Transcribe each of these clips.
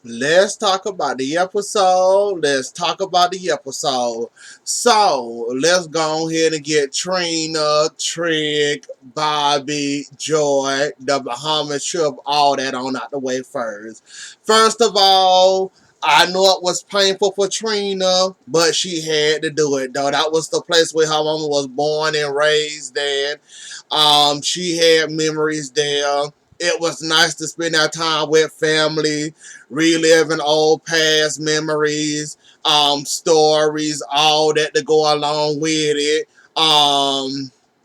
Let's talk about the episode. Let's talk about the episode. So let's go ahead and get Trina, Trick, Bobby, Joy, the Bahamas trip, all that on out the way first. First of all, I know it was painful for Trina, but she had to do it though. That was the place where her mama was born and raised in. She had memories there. It was nice to spend that time with family, reliving old past memories, stories, all that to go along with it.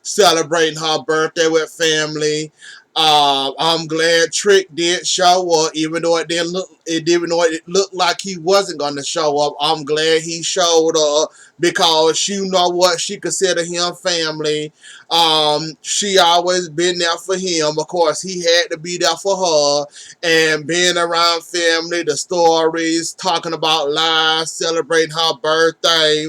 Celebrating her birthday with family. I'm glad Trick did show up, even though it looked like he wasn't gonna show up. I'm glad he showed up because she know what she consider him family. She always been there for him. Of course, he had to be there for her, and being around family, the stories, talking about life, celebrating her birthday,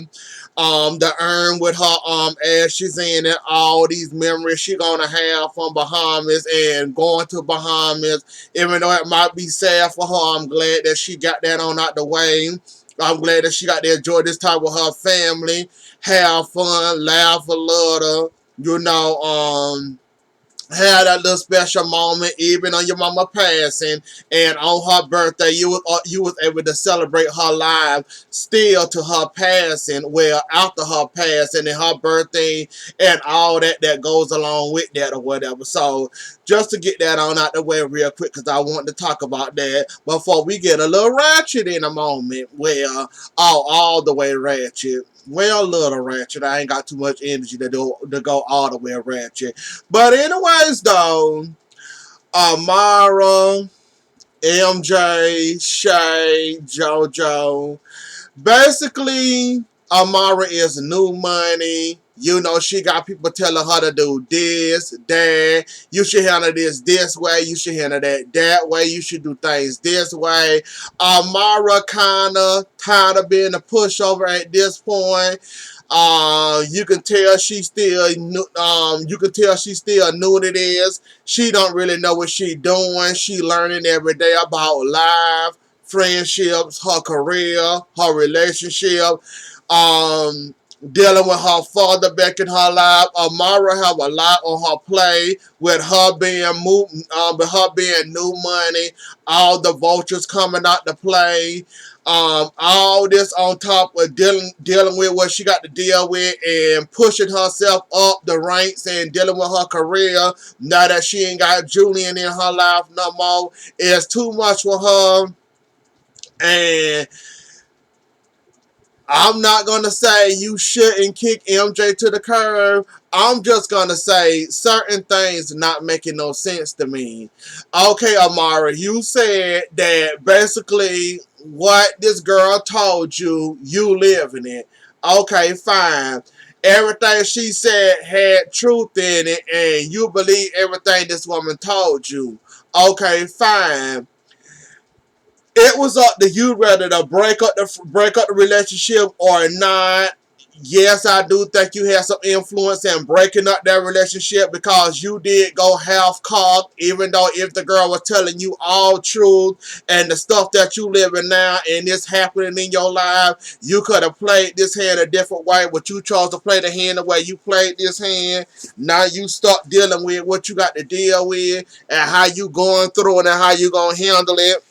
the urn with her ashes in it, all these memories she gonna have from Bahamas and going to Bahamas. Even though it might be sad for her, I'm glad that she got that on out the way. I'm glad that she got to enjoy this time with her family, have fun, laugh a little, you know, had that little special moment even on your mama passing, and on her birthday you was able to celebrate her life still to her passing, well, after her passing and her birthday and all that goes along with that or whatever. So just to get that on out the way real quick, because I want to talk about that before we get a little ratchet in a moment. Well, all the way ratchet. Well, a little ratchet. I ain't got too much energy to go all the way ratchet. But anyways, though, Amara, MJ, Shay, JoJo, basically, Amara is new money. You know, she got people telling her to do this, that. You should handle this way. You should handle that way. You should do things this way. Amara kind of tired of being a pushover at this point. You can tell she still you can tell she still new to this. She don't really know what she doing. She learning every day about life, friendships, her career, her relationship, um, dealing with her father back in her life. Amara have a lot on her plate with her being new money, all the vultures coming out to play. All this on top of dealing with what she got to deal with and pushing herself up the ranks and dealing with her career. Now that she ain't got Julian in her life no more, it's too much for her. And I'm not gonna say you shouldn't kick MJ to the curb. I'm just gonna say certain things not making no sense to me. Okay, Amara, you said that basically what this girl told you, you live in it. Okay, fine. Everything she said had truth in it, and you believe everything this woman told you. Okay, fine. It was up to you whether to break up the relationship or not. Yes, I do think you had some influence in breaking up that relationship because you did go half cocked, even though if the girl was telling you all truth and the stuff that you living now and it's happening in your life, you could have played this hand a different way, but you chose to play the hand the way you played this hand. Now you start dealing with what you got to deal with and how you going through it and how you gonna handle it.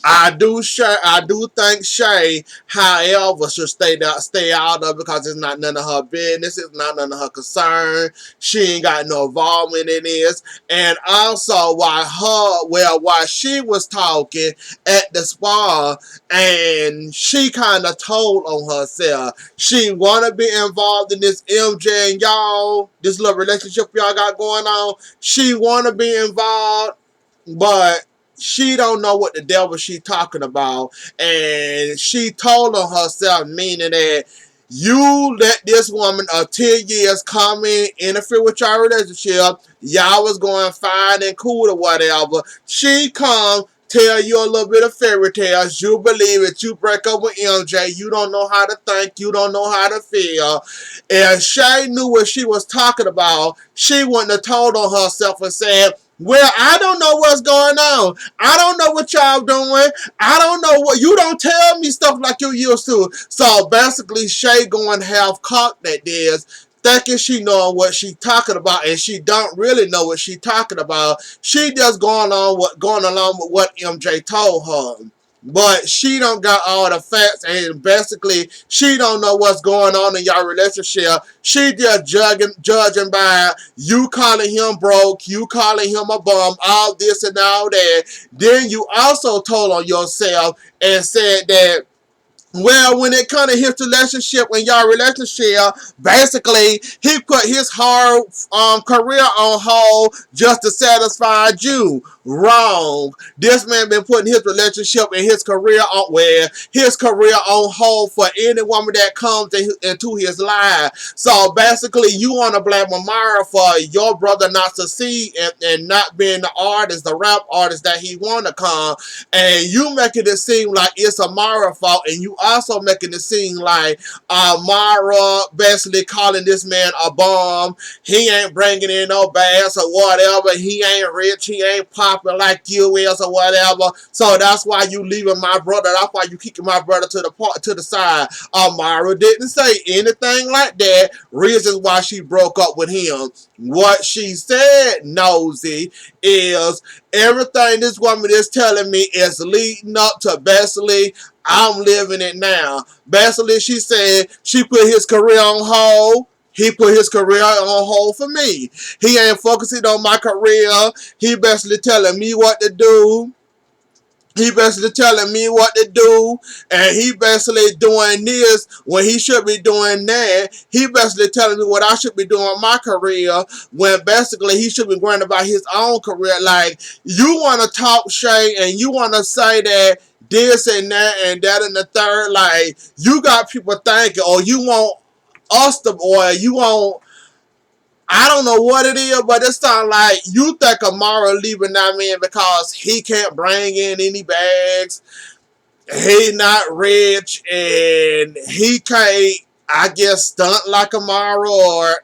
I do think Shay, however, should stay out of it because it's not none of her business. It's not none of her concern. She ain't got no involvement in this. And also, while she was talking at the spa, and she kind of told on herself, she wanna be involved in this MJ and y'all, this little relationship y'all got going on. She wanna be involved, but she don't know what the devil she talking about, and she told on herself, meaning that you let this woman of 10 years come in, interfere with your relationship. Y'all was going fine and cool or whatever. She come tell you a little bit of fairy tales. You believe it. You break up with MJ. You don't know how to think. You don't know how to feel. And Shay knew what she was talking about. She wouldn't have told on herself and said, Well, I don't know what's going on. I don't know what y'all doing. I don't know what you don't tell me stuff like you used to. So basically, Shay going half cocked that this, thinking she know what she talking about, and she don't really know what she talking about. She just going along with what MJ told her. But she don't got all the facts, and basically she don't know what's going on in your relationship. She just judging by you calling him broke, you calling him a bum, all this and all that. Then you also told on yourself and said that, well, when it comes to his relationship and y'all relationship, basically he put his hard career on hold just to satisfy you. Wrong. This man been putting his relationship and his career on his career on hold for any woman that comes into his life. So basically, you want to blame Amara for your brother not succeed and not being the artist, the rap artist that he want to come, and you making it seem like it's Amara's fault, and you also making it seem like Amara basically calling this man a bum. He ain't bringing in no bass or whatever. He ain't rich. He ain't popping like you is or whatever. So that's why you leaving my brother. That's why you kicking my brother to the side. Amara didn't say anything like that. Reasons why she broke up with him. What she said, Nosy, is everything this woman is telling me is leading up to basically I'm living it now. Basically, she said she put his career on hold. He put his career on hold for me. He ain't focusing on my career. He basically telling me what to do. He basically telling me what to do, and he basically doing this when he should be doing that. He basically telling me what I should be doing in my career when basically he should be worrying about his own career. Like, you want to talk Shay and you want to say that this and that and the third. Like, you got people thinking, or you want us to, or you want, I don't know what it is, but it sounds like you think Amara leaving that man because he can't bring in any bags. He not rich and he can't, I guess, stunt like Amara, or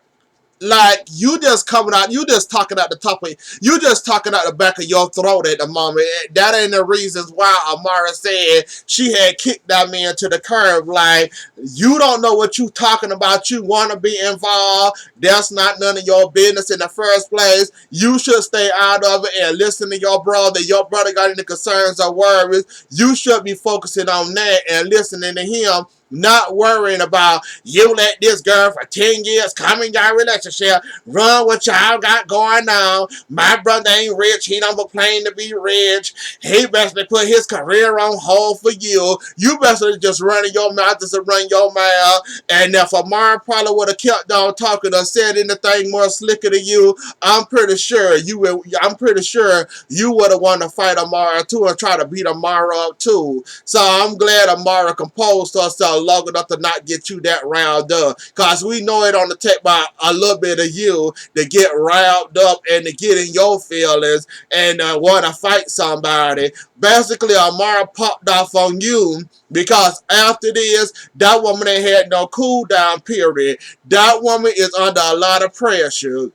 like you just coming out, you just talking out the top of, you just talking out the back of your throat at the moment. That ain't the reasons why Amara said she had kicked that man to the curb. Like, you don't know what you talking about. You want to be involved. That's not none of your business in the first place. You should stay out of it and listen to your brother. Your brother got any concerns or worries. You should be focusing on that and listening to him, not worrying about you let this girl for 10 years come in your relationship, run what y'all got going on. My brother ain't rich. He don't claim to be rich. He basically put his career on hold for you. You basically just running your mouth just to run your mouth. And if Amara probably would have kept on talking or said anything more slicker to you, I'm pretty sure you would have wanted to fight Amara too and try to beat Amara up too. So I'm glad Amara composed herself long enough to not get you that riled up. Because we know it on the take by a little bit of you to get riled up and to get in your feelings and want to fight somebody. Basically, Amara popped off on you because after this, that woman ain't had no cool down period. That woman is under a lot of pressure.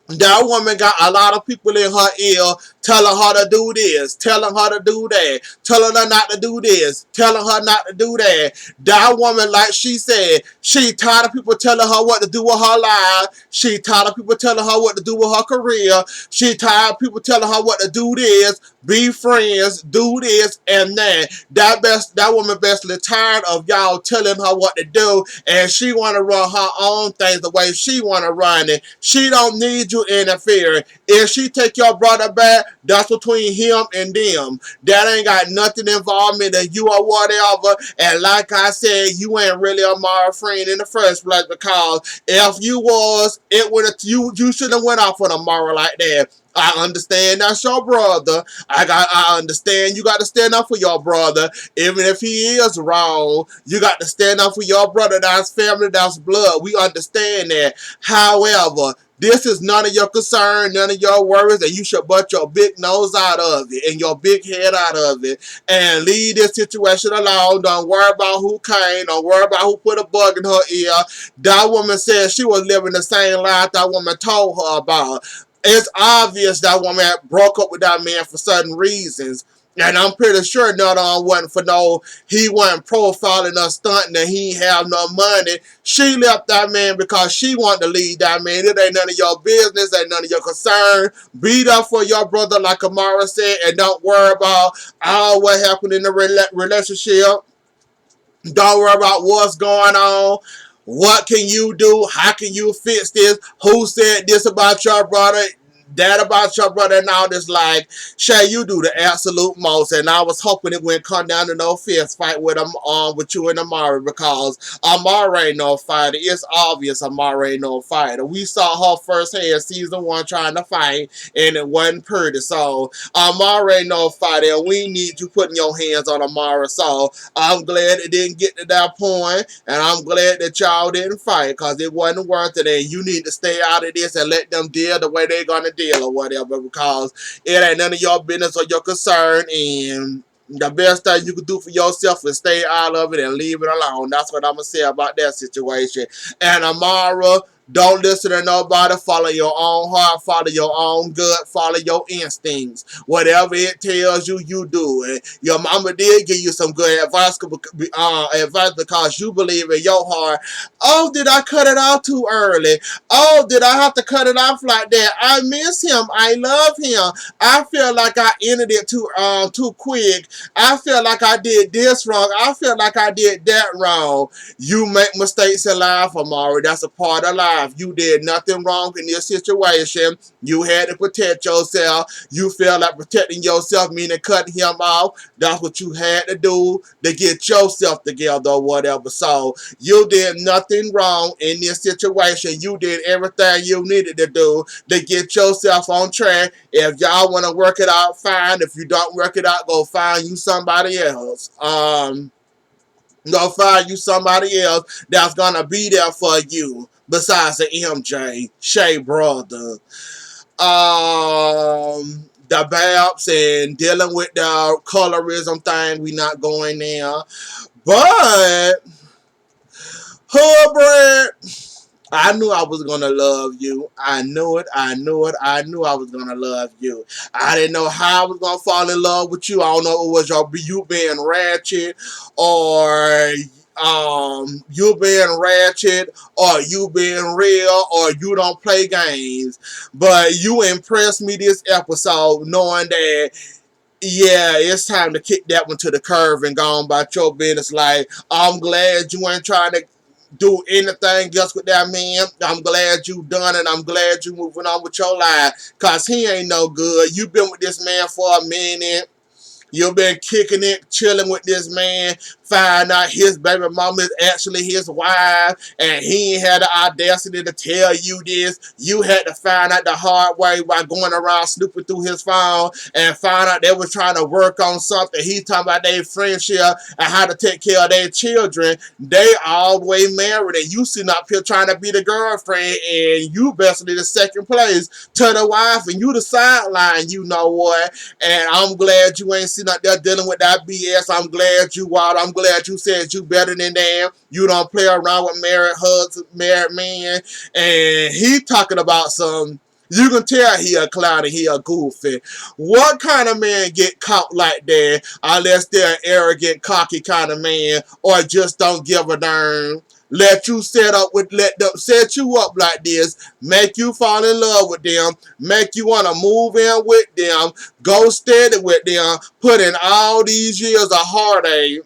That woman got a lot of people in her ear telling her to do this, telling her to do that, telling her not to do this, telling her not to do that. That woman, like she said, she tired of people telling her what to do with her life. She tired of people telling her what to do with her career. She tired of people telling her what to do this, be friends, do this and that. That woman basically tired of y'all telling her what to do, and she want to run her own things the way she want to run it. She don't need you interfering. If she take your brother back, that's between him and them. That ain't got nothing involvement in you or whatever. And like I said, you ain't really Amara friend in the first place, because if you was, it would have, you shouldn't have went off on Amara like that. I understand that's your brother. I understand you got to stand up for your brother. Even if he is wrong, you got to stand up for your brother. That's family, that's blood. We understand that. However, this is none of your concern, none of your worries, and you should butt your big nose out of it and your big head out of it and leave this situation alone. Don't worry about who came. Don't worry about who put a bug in her ear. That woman said she was living the same life that woman told her about. It's obvious that woman broke up with that man for certain reasons. And I'm pretty sure not on wasn't for no, he wasn't profiling or stunting that he ain't have no money. She left that man because she wanted to leave that man. It ain't none of your business, ain't none of your concern. Be there for your brother, like Amara said, and don't worry about all what happened in the relationship. Don't worry about what's going on. What can you do? How can you fix this? Who said this about your brother? That about your brother and all this. Like, Shay, you do the absolute most, and I was hoping it wouldn't come down to no fist fight with with you and Amari, because Amari ain't no fighter. It's obvious Amari ain't no fighter. We saw her firsthand season 1 trying to fight, and it wasn't pretty. So Amari ain't no fighter, and we need you putting your hands on Amari. So I'm glad it didn't get to that point, and I'm glad that y'all didn't fight, because it wasn't worth it, and you need to stay out of this and let them deal the way they're going to deal or whatever, because it ain't none of your business or your concern, and the best thing you can do for yourself is stay out of it and leave it alone. That's what I'm going to say about that situation. And Amara, don't listen to nobody. Follow your own heart. Follow your own gut. Follow your instincts. Whatever it tells you, you do it. Your mama did give you some good advice, because you believe in your heart. Oh, did I cut it off too early? Oh, did I have to cut it off like that? I miss him. I love him. I feel like I ended it too quick. I feel like I did this wrong. I feel like I did that wrong. You make mistakes in life, Amari. That's a part of life. You did nothing wrong in this situation. You had to protect yourself. You feel like protecting yourself, meaning cutting him off. That's what you had to do to get yourself together or whatever. So you did nothing wrong in this situation. You did everything you needed to do to get yourself on track. If y'all want to work it out, fine. If you don't work it out, go find you somebody else. Go find you somebody else that's gonna be there for you besides the MJ Shay brother. The Babs and dealing with the colorism thing, we not going there. But Hubbard, I knew I was gonna love you. I knew it. I knew it. I knew I was gonna love you. I didn't know how I was gonna fall in love with you. I don't know if it was you being ratchet, or you being ratchet, or you being real, or you don't play games. But you impressed me this episode, knowing that, yeah, it's time to kick that one to the curve and go on about your business. Like, I'm glad you ain't trying to do anything else with that man. I'm glad you done it. I'm glad you moving on with your life, because he ain't no good. You been with this man for a minute. You've been kicking it, chilling with this man, find out his baby mama is actually his wife, and he ain't had the audacity to tell you this. You had to find out the hard way by going around snooping through his phone and find out they were trying to work on something. He talking about their friendship and how to take care of their children. They all the way married, and you sitting up here trying to be the girlfriend, and you basically the second place to the wife, and you the sideline, you know what? And I'm glad you ain't sitting out there dealing with that BS. I'm glad you out. I'm glad you said you better than them. You don't play around with married husbands, married men. And he talking about some, you can tell he a clown and he a goofy. What kind of man get caught like that unless they're an arrogant, cocky kind of man, or just don't give a darn? Let you let them set you up like this, make you fall in love with them, make you want to move in with them, go steady with them, put in all these years of heartache.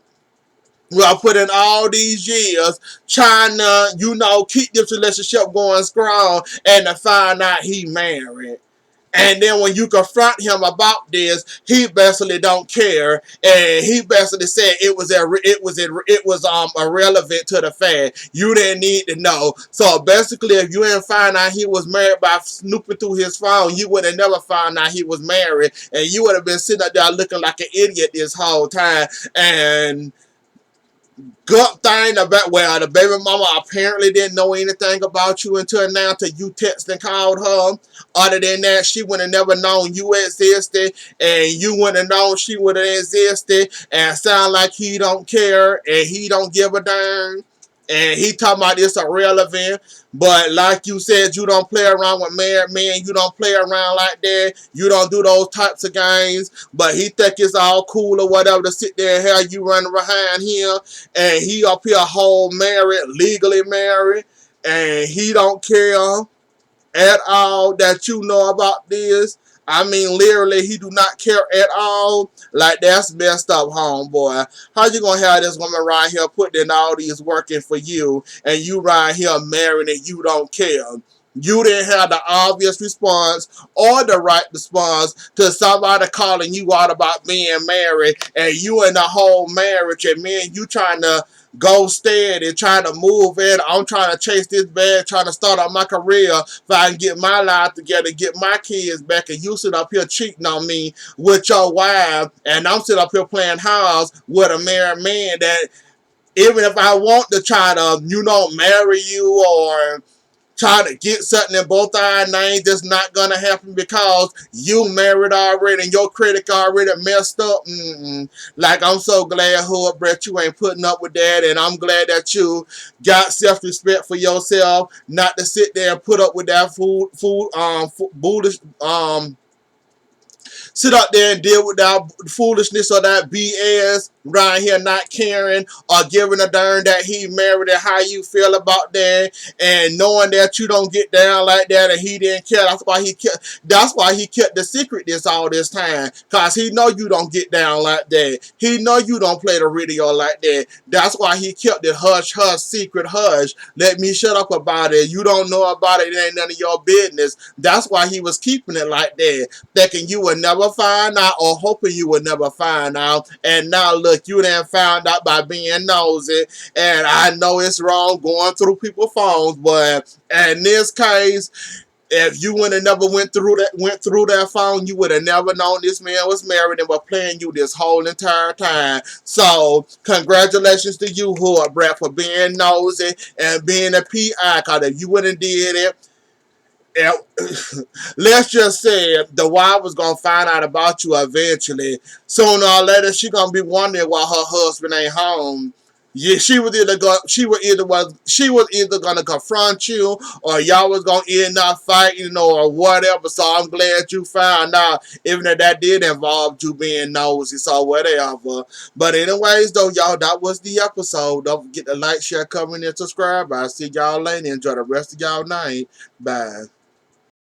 Well, put in all these years trying to, keep this relationship going strong, and to find out he married. And then when you confront him about this, he basically don't care, and he basically said it was irrelevant to the fact. You didn't need to know. So basically, if you didn't find out he was married by snooping through his phone, you would have never found out he was married, and you would have been sitting up there looking like an idiot this whole time. And good thing about, well, the baby mama apparently didn't know anything about you until now, till you text and called her. Other than that, she would have never known you existed, and you wouldn't have known she would have existed, and sound like he don't care and he don't give a darn. And he talking about this irrelevant, but like you said, you don't play around with married men. You don't play around like that. You don't do those types of games. But he think it's all cool or whatever to sit there and have you running behind him. And he up here whole married, legally married. And he don't care at all that you know about this. I mean, literally, he do not care at all. Like, that's messed up, homeboy. How you gonna have this woman right here putting in all these working for you, and you right here married and you don't care? You didn't have the obvious response or the right response to somebody calling you out about being married, and you in the whole marriage, and me and you trying to go steady, trying to move in. I'm trying to chase this bag, trying to start on my career if I can get my life together, get my kids back, and you sit up here cheating on me with your wife, and I'm sitting up here playing house with a married man that even if I want to try to, marry you or try to get something in both our names, that's not gonna happen because you married already and your credit already messed up. Like, I'm so glad, Hood Brett, you ain't putting up with that, and I'm glad that you got self-respect for yourself, not to sit there and put up with that foolish sit up there and deal with that foolishness or that BS right here, not caring or giving a darn that he married and how you feel about that, and knowing that you don't get down like that and he didn't care. That's why he kept the secret this all this time, cause he know you don't get down like that. He know you don't play the radio like that. That's why he kept it hush hush, secret hush. Let me shut up about it. You don't know about it. It ain't none of your business. That's why he was keeping it like that, thinking you would never find out or hoping you would never find out. And now look, you done found out by being nosy. And I know it's wrong going through people's phones, but in this case, if you would have never went through that phone, you would have never known this man was married and was playing you this whole entire time. So congratulations to you, Hood Brett, for being nosy and being a PI. Cause if you wouldn't did it, let's just say the wife was gonna find out about you eventually. Sooner or later, she gonna be wondering why her husband ain't home. Yeah, she was either gonna confront you or y'all was gonna end up fighting or whatever. So I'm glad you found out, even if that did involve you being nosy. So whatever. But anyways, though, y'all, that was the episode. Don't forget to like, share, comment, and subscribe. I'll see y'all later. Enjoy the rest of y'all night. Bye.